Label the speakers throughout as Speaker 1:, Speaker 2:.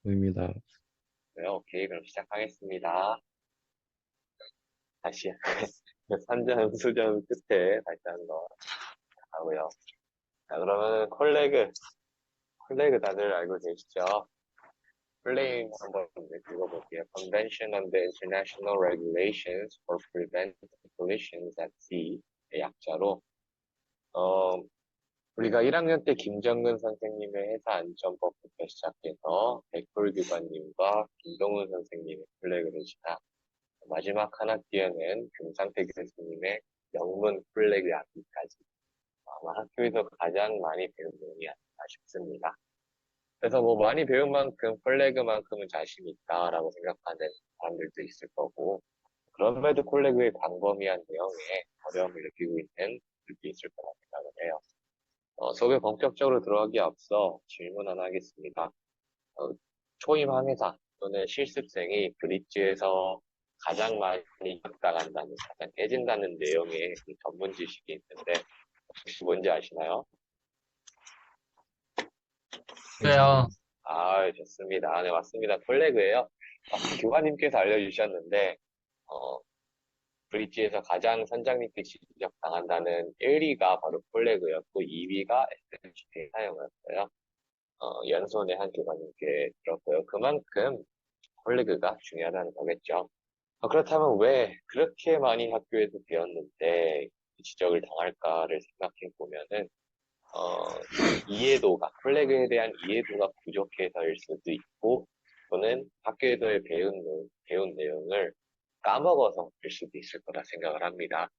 Speaker 1: 보입니다.
Speaker 2: 네, 오케이. 그럼 시작하겠습니다. 다시, 산전수전 끝에 다시 한번 하고요. 자, 그러면 콜레그 다들 알고 계시죠? 플레임 한번 읽어볼게요. Convention on the International Regulations for Preventing Collisions at Sea. 의 약자로, 어, 우리가 1학년 때 김정근 선생님의 회사 안전법부터 시작해서 백골 교관님과 김동훈 선생님의 플래그를 지나 마지막 한 학기에는 금상태 교수님의 영문 플래그 악기까지 아마 학교에서 가장 많이 배운 내용이 아닐까 싶습니다. 그래서 뭐 많이 배운 만큼 플래그만큼은 자신 있다라고 생각하는 사람들도 있을 거고 그럼에도 플래그의 광범위한 내용에 어려움을 느끼고 있는 분들도 있을 거라 생각을 해요. 수업에 본격적으로 들어가기 앞서 질문 하나 하겠습니다. 어, 초임 항해사 또는 실습생이 브릿지에서 가장 많이 겪다간다는, 가장 깨진다는 내용의 그 전문 지식이 있는데, 혹시 뭔지 아시나요?
Speaker 3: 그래요.
Speaker 2: 아, 좋습니다. 네, 맞습니다. 플래그예요. 교관님께서 알려주셨는데, 어, 브릿지에서 가장 선장님께 지적당한다는 1위가 바로 플래그였고, 2위가 SMGT 사용이었어요. 연손의 한 교관님께 들었고요. 그만큼 플래그가 중요하다는 거겠죠. 그렇다면 왜 그렇게 많이 학교에서 배웠는데 지적을 당할까를 생각해 보면은, 이해도가, 플래그에 대한 이해도가 부족해서일 수도 있고, 또는 학교에서 배운 내용을 까먹어서일 수도 있을 거라 생각을 합니다.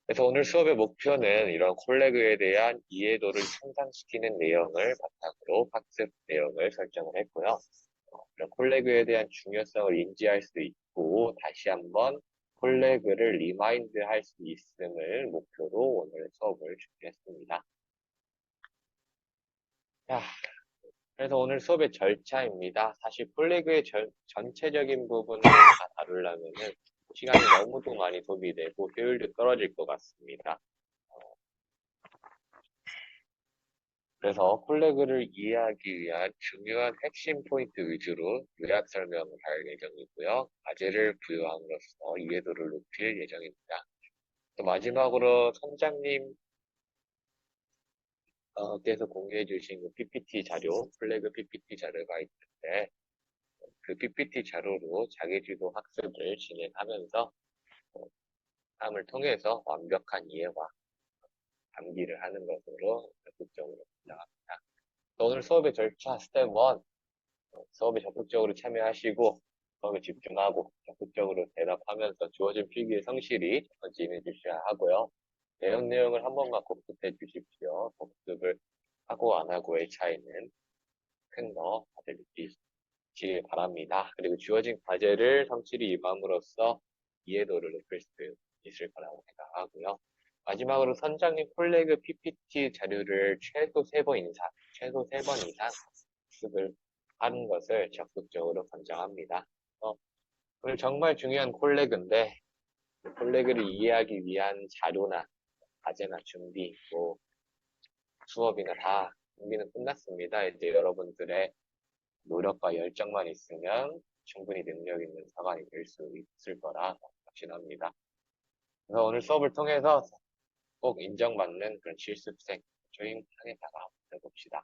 Speaker 2: 그래서 오늘 수업의 목표는 이런 콜레그에 대한 이해도를 향상시키는 내용을 바탕으로 학습 내용을 설정을 했고요. 이런 콜레그에 대한 중요성을 인지할 수 있고 다시 한번 콜레그를 리마인드 할 수 있음을 목표로 오늘 수업을 준비했습니다. 자, 그래서 오늘 수업의 절차입니다. 사실 콜레그의 전체적인 부분을 다 다루려면은 시간이 너무도 많이 소비되고 효율도 떨어질 것 같습니다. 그래서 콜레그를 이해하기 위한 중요한 핵심 포인트 위주로 요약 설명을 할 예정이고요. 과제를 부여함으로써 이해도를 높일 예정입니다. 또 마지막으로 선장님 께서 공개해 주신 그 PPT 자료, 플래그 PPT 자료가 있는데 그 PPT 자료로 자기주도 학습을 진행하면서 함을 통해서 완벽한 이해와 암기를 하는 것으로 적극적으로 진행합니다. 오늘 수업의 절차 스텝 1 수업에 적극적으로 참여하시고 수업에 집중하고 적극적으로 대답하면서 주어진 필기에 성실히 진행해 주셔야 하고요. 배운 내용을 한 번만 복습해 주십시오. 복습을 하고 안 하고의 차이는 큰 거 다들 느끼시길 바랍니다. 그리고 주어진 과제를 성실히 임함으로써 이해도를 높일 수 있을 거라고 생각하고요. 마지막으로 선장님 플래그 PPT 자료를 최소 3번 이상 학습을 하는 것을 적극적으로 권장합니다. 오늘 정말 중요한 콜레그인데, 콜레그를 이해하기 위한 자료나 과제나 준비, 뭐 수업이나 다 준비는 끝났습니다. 이제 여러분들의 노력과 열정만 있으면 충분히 능력 있는 사관이 될 수 있을 거라 확신합니다. 그래서 오늘 수업을 통해서 꼭 인정받는 그런 실습생, 조임상에다가 해봅시다.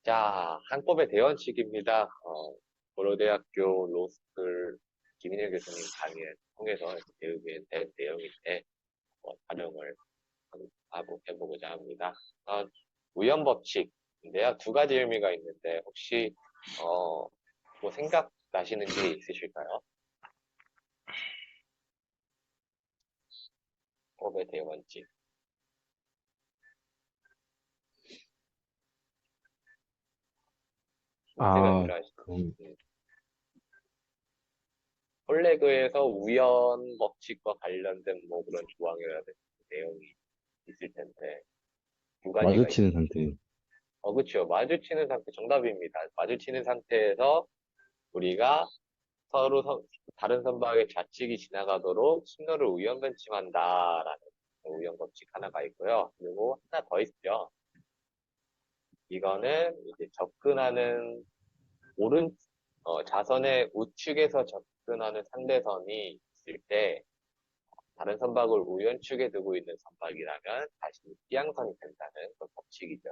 Speaker 2: 자, 한법의 대원칙입니다. 고려대학교 로스쿨 김인일 교수님 강의를 통해서 배우게 된 내용인데, 활용을 하고 해보고자 합니다. 우연법칙인데요. 두 가지 의미가 있는데, 혹시, 뭐 생각나시는 게 있으실까요? 법의 대원칙. 힌트가
Speaker 1: 아,
Speaker 2: 필요하시죠?
Speaker 1: 그럼,
Speaker 2: 콜레그에서 우연 법칙과 관련된 뭐 그런 조항이라든지 내용이 있을 텐데, 두 가지가
Speaker 1: 마주치는
Speaker 2: 있습니다.
Speaker 1: 상태.
Speaker 2: 그렇죠. 마주치는 상태, 정답입니다. 마주치는 상태에서 우리가 서로 다른 선박의 좌측이 지나가도록 신호를 우연 변침한다라는 우연 법칙 하나가 있고요. 그리고 하나 더 있죠. 이거는 이제 접근하는 자선의 우측에서 접근하는 상대선이 있을 때, 다른 선박을 우연축에 두고 있는 선박이라면 다시 피항선이 된다는 그런 법칙이죠.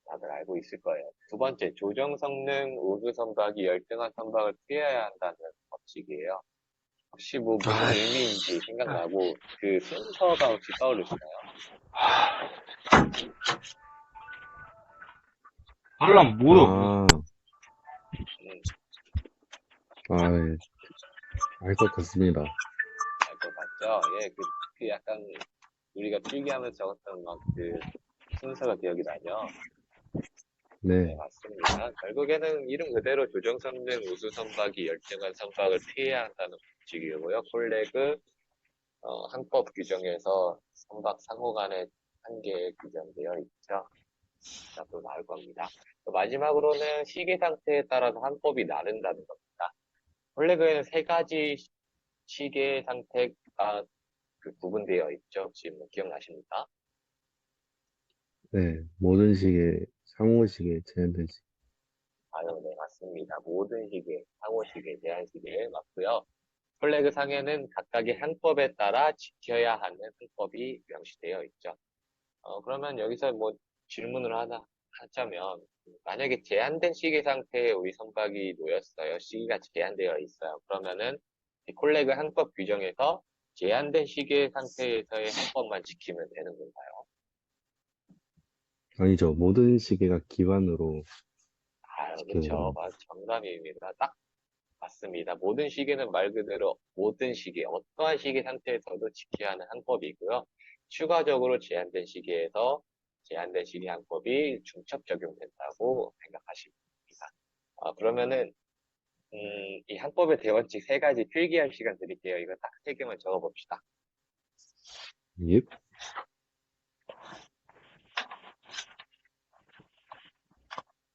Speaker 2: 다들 알고 있을 거예요. 두 번째, 조정 성능 우수 선박이 열등한 선박을 피해야 한다는 법칙이에요. 혹시 뭐 무슨 의미인지 생각나고 그 순서가 혹시 떠오르시나요?
Speaker 3: 알람 뭐야?
Speaker 1: 아,
Speaker 2: 음,
Speaker 1: 예. 알 것 같습니다.
Speaker 2: 알 것 같죠? 예, 그 약간 우리가 필기하면서 적었던 막 그 순서가 기억이 나죠? 네,
Speaker 1: 네,
Speaker 2: 맞습니다. 결국에는 이름 그대로 조정 성능 우수 선박이 열등한 선박을 피해야 한다는 법칙이고요. 콜레그 항법 규정에서 선박 상호 간의 한계에 규정되어 있죠. 자, 또 나올 겁니다. 또 마지막으로는 시계 상태에 따라서 항법이 나른다는 겁니다. 콜레그에는 세 가지 시계 상태가 구분되어 있죠. 혹시 뭐 기억나십니까?
Speaker 1: 네. 모든 시계, 상호시계, 제한된 시계.
Speaker 2: 아유, 네, 맞습니다. 모든 시계, 상호 시계, 제한 시계 맞고요. 플래그 상에는 각각의 항법에 따라 지켜야 하는 항법이 명시되어 있죠. 그러면 여기서 뭐 질문을 하나 하자면, 만약에 제한된 시계 상태에 우리 선박이 놓였어요. 시기가 제한되어 있어요. 그러면은 이 콜레그 항법 규정에서 제한된 시계 상태에서의 항법만 지키면 되는 건가요?
Speaker 1: 아니죠. 모든 시계가 기반으로
Speaker 2: 아,
Speaker 1: 지켜야
Speaker 2: 그렇죠.
Speaker 1: 됩니다.
Speaker 2: 정답입니다. 딱 맞습니다. 모든 시계는 말 그대로 모든 시계, 어떠한 시계 상태에서도 지켜야 하는 항법이고요. 추가적으로 제한된 시계에서 제한된 시계 항법이 중첩 적용된다고 생각하시면 됩니다. 그러면은 이 항법의 대원칙 세 가지 필기할 시간 드릴게요. 이거 딱 세 개만 적어봅시다.
Speaker 1: 예?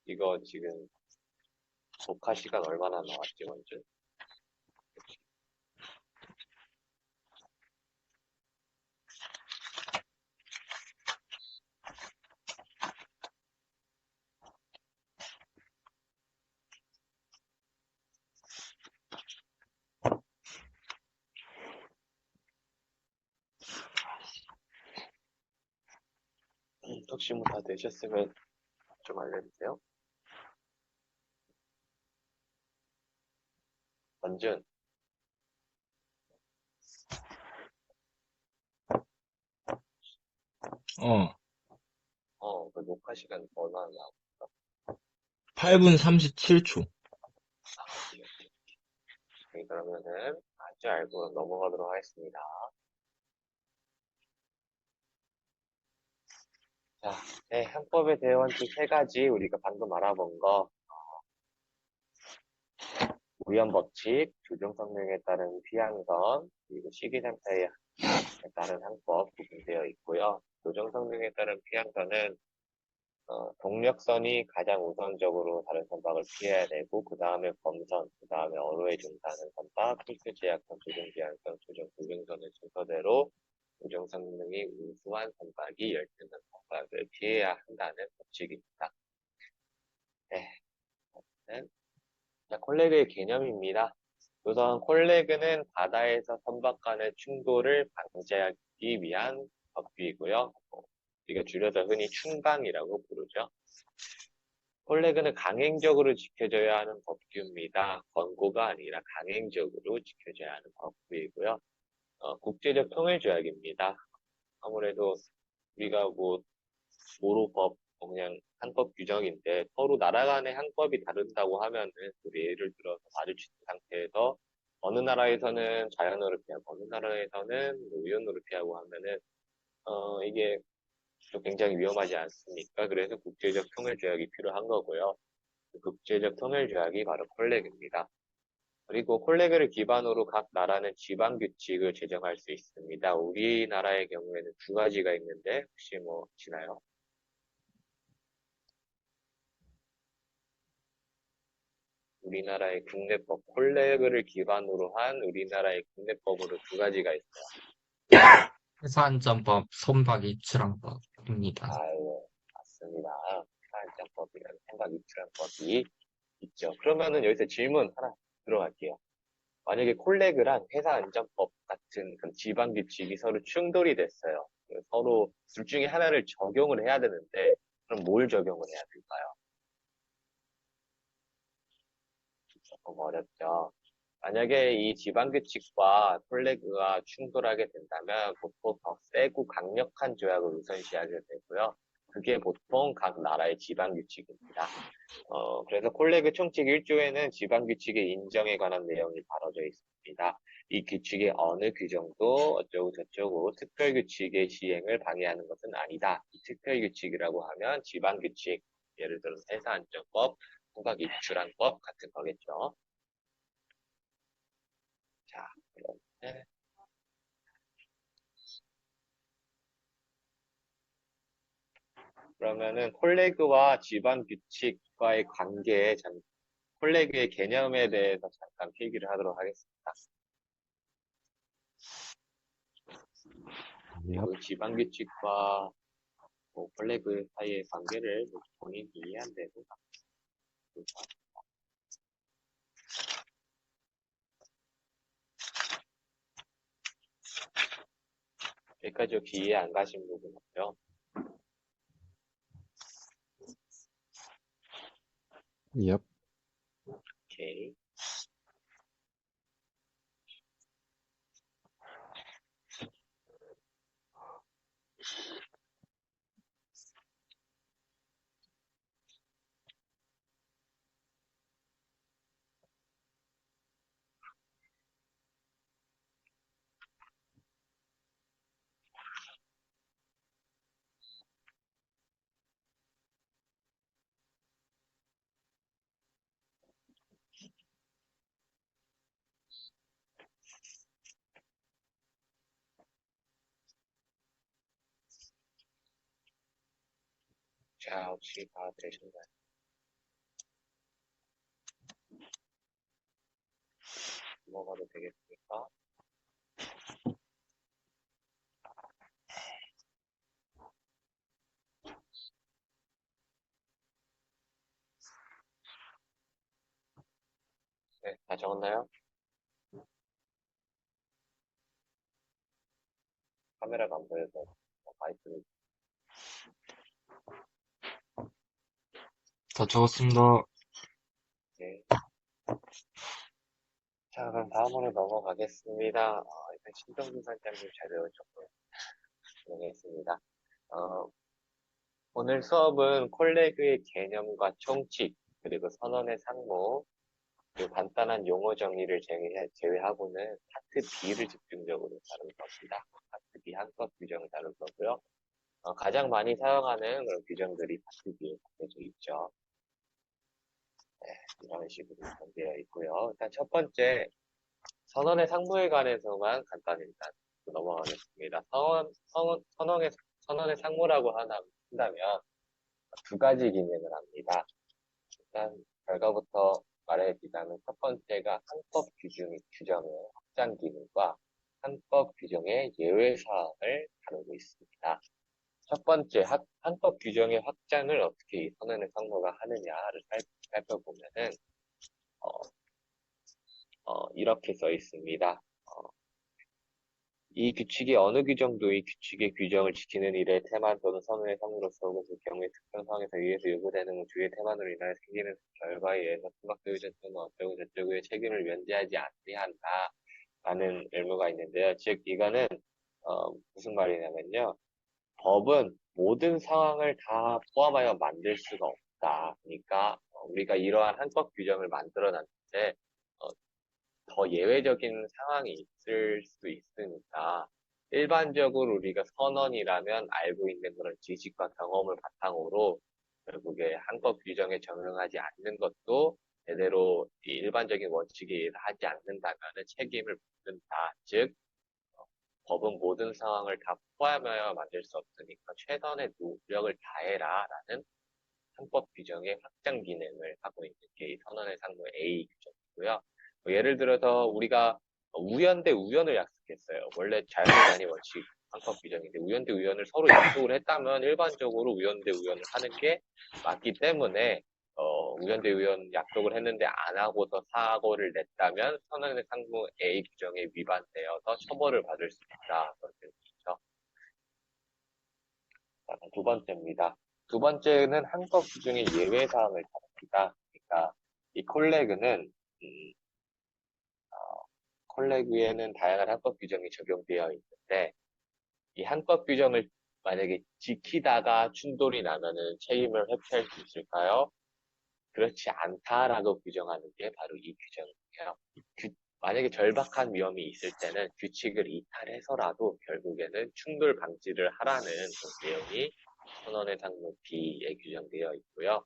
Speaker 2: 이거 지금 독화 시간 얼마나 나왔지, 원준? 혹시 뭐 다 되셨으면 좀 알려주세요. 원준, 그 녹화 시간 얼마나 나왔
Speaker 3: 8분 37초.
Speaker 2: 네, 그러면은 아주 알고 넘어가도록 하겠습니다. 자, 네, 항법에 대한 원칙 세 가지 우리가 방금 알아본 거, 우연 법칙, 조정 성능에 따른 피항선, 그리고 시기 상태에 따른 항법 구분되어 있고요. 조정 성능에 따른 피항선은 동력선이 가장 우선적으로 다른 선박을 피해야 되고, 그 다음에 범선, 그 다음에 어로에 종사하는 선박, 필수 제약선, 조정 제한선, 조정 불능선의 순서대로 조정 성능이 우수한 선박이 열등한 선박을 피해야 한다는 법칙입니다. 네, 자, 콜레그의 개념입니다. 우선 콜레그는 바다에서 선박 간의 충돌을 방지하기 위한 법규이고요. 우리가 줄여서 흔히 충방이라고 부르죠. 콜레그는 강행적으로 지켜져야 하는 법규입니다. 권고가 아니라 강행적으로 지켜져야 하는 법규이고요. 국제적 통일조약입니다. 아무래도 우리가 뭐 모로법, 그냥 항법 규정인데 서로 나라 간의 항법이 다른다고 하면은 우리 예를 들어서 마주친 상태에서 어느 나라에서는 자연어를 피하고 어느 나라에서는 우연어를 피하고 하면은 이게 또 굉장히 위험하지 않습니까? 그래서 국제적 통일조약이 필요한 거고요. 그 국제적 통일조약이 바로 콜렉입니다. 그리고 콜렉을 기반으로 각 나라는 지방 규칙을 제정할 수 있습니다. 우리나라의 경우에는 두 가지가 있는데 혹시 뭐 아시나요? 우리나라의 국내법, 콜렉을 기반으로 한 우리나라의 국내법으로 두 가지가 있어요.
Speaker 3: 해산점법, 선박 입출항법입니다.
Speaker 2: 아유, 맞습니다. 사안장법이랑 생각 입출항법이 있죠. 그러면은 여기서 질문 하나 들어갈게요. 만약에 콜레그랑 회사안전법 같은 그런 지방 규칙이 서로 충돌이 됐어요. 서로 둘 중에 하나를 적용을 해야 되는데, 그럼 뭘 적용을 해야 될까요? 조금 어렵죠. 만약에 이 지방 규칙과 콜레그가 충돌하게 된다면 보통 더 세고 강력한 조약을 우선시하게 되고요. 그게 보통 각 나라의 지방 규칙입니다. 그래서 콜레그 총칙 1조에는 지방 규칙의 인정에 관한 내용이 다뤄져 있습니다. 이 규칙의 어느 규정도 어쩌고 저쩌고 특별 규칙의 시행을 방해하는 것은 아니다. 이 특별 규칙이라고 하면 지방 규칙, 예를 들어 회사안전법, 국가기출항법 같은 거겠죠. 자, 그러면은 콜레그와 지방 규칙과의 관계에 콜레그의 개념에 대해서 잠깐 필기를 하도록 하겠습니다.
Speaker 1: 얍.
Speaker 2: 그 지방 규칙과 콜레그 사이의 관계를 본인이 이해한 대로 여기까지 혹시 이해 안 가신 부분 없죠?
Speaker 1: 얍.
Speaker 2: 오케이. 자, 혹시 다 되셨나요? 넘어가도 되겠습니까? 네, 다 적었나요? 카메라가 안 보여서 마이크를.
Speaker 3: 다 적었습니다.
Speaker 2: 네. 자, 그럼 다음으로 넘어가겠습니다. 일단 신동준 선생님 자료를 조금 진행했습니다. 오늘 수업은 콜레그의 개념과 총칙, 그리고 선언의 상무, 그리고 간단한 용어 정리를 제외하고는 파트 B를 집중적으로 다룰 겁니다. 파트 B 한법 규정을 다룰 거고요. 가장 많이 사용하는 그런 규정들이 파트 B에 담겨져 있죠. 네, 이런 식으로 정되어 있고요. 일단 첫 번째, 선언의 상무에 관해서만 간단히 일단 넘어가겠습니다. 선언의 상무라고 한다면 두 가지 기능을 합니다. 일단 결과부터 말해드리자면 첫 번째가 한법 규정의 확장 기능과 한법 규정의 예외 사항을 다루고 있습니다. 첫 번째, 한법 규정의 확장을 어떻게 이 선언의 상무가 하느냐를 살펴보면은 이렇게 써 있습니다. 이 규칙이 어느 규정도 이 규칙의 규정을 지키는 일에 태만 또는 선언의 상무로서 그 경우에 특정 상황에서 의해서 요구되는 주의 태만으로 인하여 생기는 결과에 의해서 수박교육자 또는 어쩌고 저쩌고의 책임을 면제하지 아니한다 라는 의무가 있는데요. 즉 이거는 무슨 말이냐면요. 법은 모든 상황을 다 포함하여 만들 수가 없다. 그러니까 우리가 이러한 한법 규정을 만들어 놨는데 더 예외적인 상황이 있을 수 있으니까 일반적으로 우리가 선언이라면 알고 있는 그런 지식과 경험을 바탕으로 결국에 한법 규정에 적용하지 않는 것도 제대로 이 일반적인 원칙에 의해서 하지 않는다면 책임을 묻는다. 즉 법은 모든 상황을 다 포함하여 만들 수 없으니까 최선의 노력을 다해라 라는 한법 규정의 확장 기능을 하고 있는 게 이 선언의 상무 A 규정이고요. 예를 들어서 우리가 우연 대 우연을 약속했어요. 원래 자연의 단위 원칙 한법 규정인데 우연 대 우연을 서로 약속을 했다면 일반적으로 우연 대 우연을 하는 게 맞기 때문에 우현대 의원 약속을 했는데 안 하고서 사고를 냈다면 선언의 상무 A 규정에 위반되어서 처벌을 받을 수 있다. 그런 내용이죠. 자, 두 번째입니다. 두 번째는 항법 규정의 예외 사항을 다룹니다. 그러니까 이 콜레그는 콜레그에는 다양한 항법 규정이 적용되어 있는데 이 항법 규정을 만약에 지키다가 충돌이 나면은 책임을 회피할 수 있을까요? 그렇지 않다라고 규정하는 게 바로 이 규정이에요. 만약에 절박한 위험이 있을 때는 규칙을 이탈해서라도 결국에는 충돌 방지를 하라는 그 내용이 선언의 상무 B에 규정되어 있고요.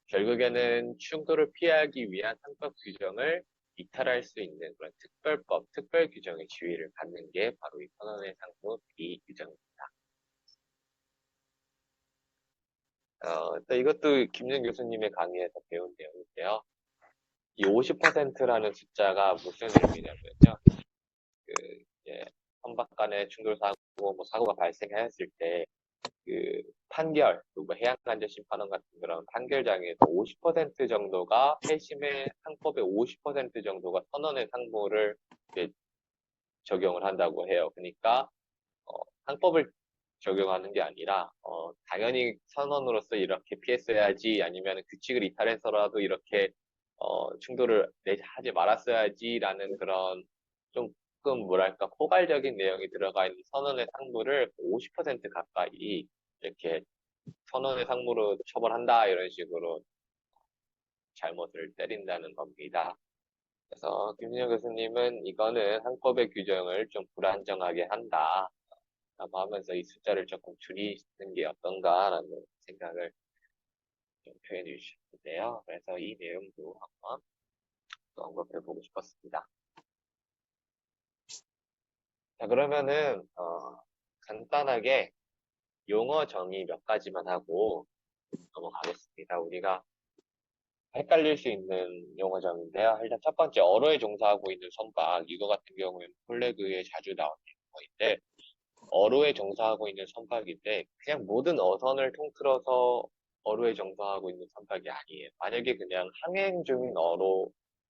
Speaker 2: 결국에는 충돌을 피하기 위한 상법 규정을 이탈할 수 있는 그런 특별법, 특별 규정의 지위를 갖는 게 바로 이 선언의 상무 B 규정입니다. 또 이것도 김준 교수님의 강의에서 배운 내용인데요. 이 50%라는 숫자가 무슨 의미냐면요. 이제 선박 간의 충돌 사고, 뭐 사고가 발생했을 때, 판결, 뭐 해양간접심판원 같은 그런 판결장에서 50% 정도가 회심의 상법의 50% 정도가 선언의 상무를 적용을 한다고 해요. 그러니까 상법을 적용하는 게 아니라 당연히 선언으로서 이렇게 피했어야지 아니면 규칙을 이탈해서라도 이렇게 충돌을 하지 말았어야지라는 그런 조금 뭐랄까 포괄적인 내용이 들어가 있는 선언의 상무를 50% 가까이 이렇게 선언의 상무로 처벌한다 이런 식으로 잘못을 때린다는 겁니다. 그래서 김진영 교수님은 이거는 항법의 규정을 좀 불안정하게 한다 라고 하면서 이 숫자를 조금 줄이는 게 어떤가라는 생각을 좀 표현해 주셨는데요. 그래서 이 내용도 한번 또 언급해 보고 싶었습니다. 자, 그러면은, 간단하게 용어 정의 몇 가지만 하고 넘어가겠습니다. 우리가 헷갈릴 수 있는 용어 정의인데요. 일단 첫 번째, 어로에 종사하고 있는 선박. 이거 같은 경우에는 폴레그에 자주 나오는 용어인데, 어로에 종사하고 있는 선박인데, 그냥 모든 어선을 통틀어서 어로에 종사하고 있는 선박이 아니에요. 만약에 그냥 항행 중인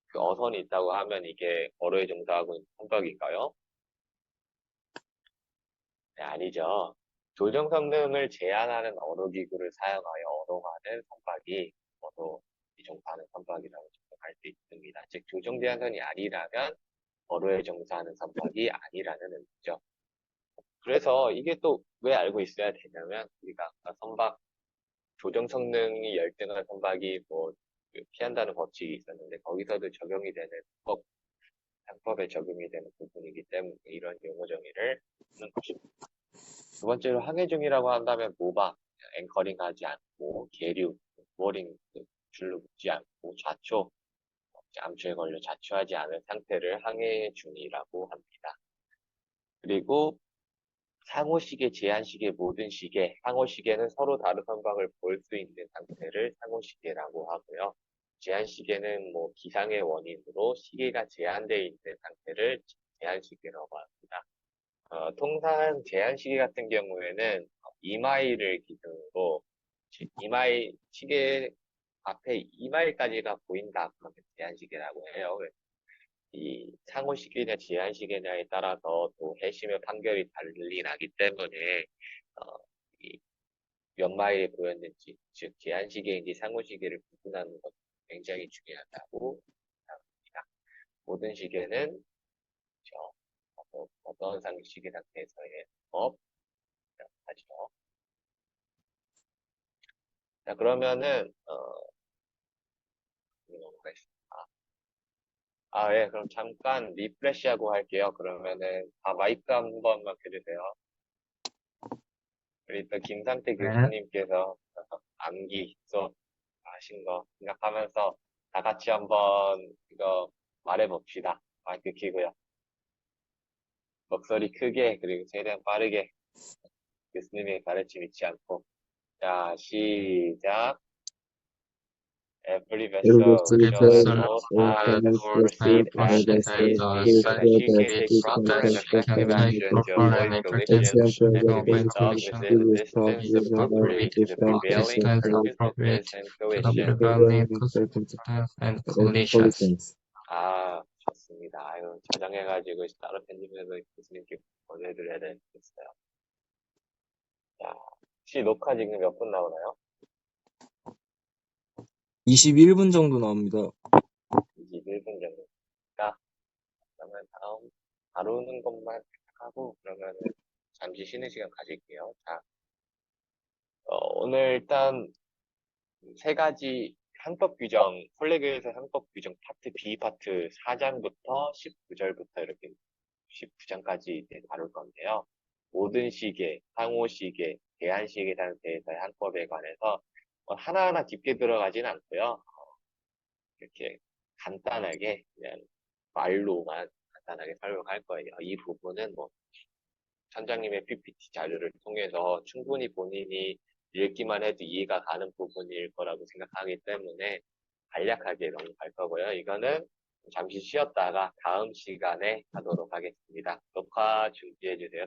Speaker 2: 그 어선이 있다고 하면 이게 어로에 종사하고 있는 선박인가요? 네, 아니죠. 조정 성능을 제한하는 어로기구를 사용하여 어로하는 선박이 어로 종사하는 선박이라고 정할 수 있습니다. 즉, 조정 제한선이 아니라면 어로에 종사하는 선박이 아니라는 의미죠. 그래서 이게 또 왜 알고 있어야 되냐면 우리가 아까 선박 조정 성능이 열등한 선박이 그 피한다는 법칙이 있었는데 거기서도 적용이 되는 상법에 적용이 되는 부분이기 때문에 이런 용어 정의를 하는 것입니다. 두 번째로 항해 중이라고 한다면 모방, 앵커링 하지 않고 계류, 모어링 줄로 묶지 않고 좌초, 암초에 걸려 자초하지 않은 상태를 항해 중이라고 합니다. 그리고 상호시계, 제한시계, 모든 시계, 상호시계는 서로 다른 선박을 볼 수 있는 상태를 상호시계라고 하고요. 제한시계는 기상의 원인으로 시계가 제한되어 있는 상태를 제한시계라고 합니다. 통상 제한시계 같은 경우에는 이마일을 기준으로 시계 앞에 이마일까지가 보인다. 그러면 제한시계라고 해요. 이 상호시계냐 제한시계냐에 따라서 또 해심의 판결이 달리 나기 때문에 이 몇 마일에 보였는지, 즉 제한시계인지 상호시계를 구분하는 것도 굉장히 중요하다고 생각합니다. 모든 시계는 어떤 상식의 상태에서의 법 하죠. 자, 그러면은 넘어가겠습니다. 예, 그럼 잠깐 리프레시하고 할게요. 그러면은 마이크 한 번만 켜주세요. 우리 또 김상태
Speaker 3: 네.
Speaker 2: 교수님께서 암기 수업 하신 거 생각하면서 다 같이 한번 이거 말해봅시다. 마이크 켜고요. 목소리 크게 그리고 최대한 빠르게 교수님의 가르침 잊지 않고 자, 시작. Every
Speaker 4: Every
Speaker 2: vessel
Speaker 3: Every
Speaker 4: vessel
Speaker 2: shall
Speaker 3: vessel
Speaker 2: know
Speaker 3: has
Speaker 2: how to
Speaker 3: and
Speaker 2: proceed at
Speaker 3: proceed
Speaker 2: the
Speaker 3: at
Speaker 2: speed
Speaker 3: the
Speaker 2: needed so that
Speaker 3: speed
Speaker 2: she can
Speaker 3: needed
Speaker 2: take
Speaker 3: so
Speaker 2: proper
Speaker 3: that
Speaker 2: and
Speaker 3: she can
Speaker 2: effective
Speaker 3: take
Speaker 2: action to
Speaker 3: proper
Speaker 2: avoid
Speaker 3: and effective
Speaker 2: collision
Speaker 3: action
Speaker 2: and
Speaker 3: to
Speaker 2: to be
Speaker 3: avoid
Speaker 2: stopped
Speaker 3: collision
Speaker 2: within the distance
Speaker 3: be
Speaker 2: appropriate to the
Speaker 3: stopped
Speaker 2: prevailing
Speaker 3: distance appropriate
Speaker 2: circumstances and
Speaker 3: to the
Speaker 2: conditions.
Speaker 3: prevailing circumstances and conditions.
Speaker 2: 아, 좋습니다. 아유, 저장해가지고 따로 편집해서 교수님께 보내드려야 되겠어요. 자, 혹시 녹화 지금 몇 분 나오나요?
Speaker 4: 21분 정도 나옵니다.
Speaker 2: 21분 정도니까. 그러면 다음 다루는 것만 하고 그러면은 잠시 쉬는 시간 가질게요. 자, 오늘 일단 세 가지 항법 규정, 폴레그에서 항법 규정 파트 B 파트 4장부터 19절부터 이렇게 19장까지 다룰 건데요. 모든 시계, 상호 시계, 대한 시계에 대해서의 항법에 관해서 하나하나 깊게 들어가지는 않고요. 이렇게 간단하게 그냥 말로만 간단하게 설명할 거예요. 이 부분은 뭐 선장님의 PPT 자료를 통해서 충분히 본인이 읽기만 해도 이해가 가는 부분일 거라고 생각하기 때문에 간략하게 넘어갈 거고요. 이거는 잠시 쉬었다가 다음 시간에 하도록 하겠습니다. 녹화 중지해 주세요.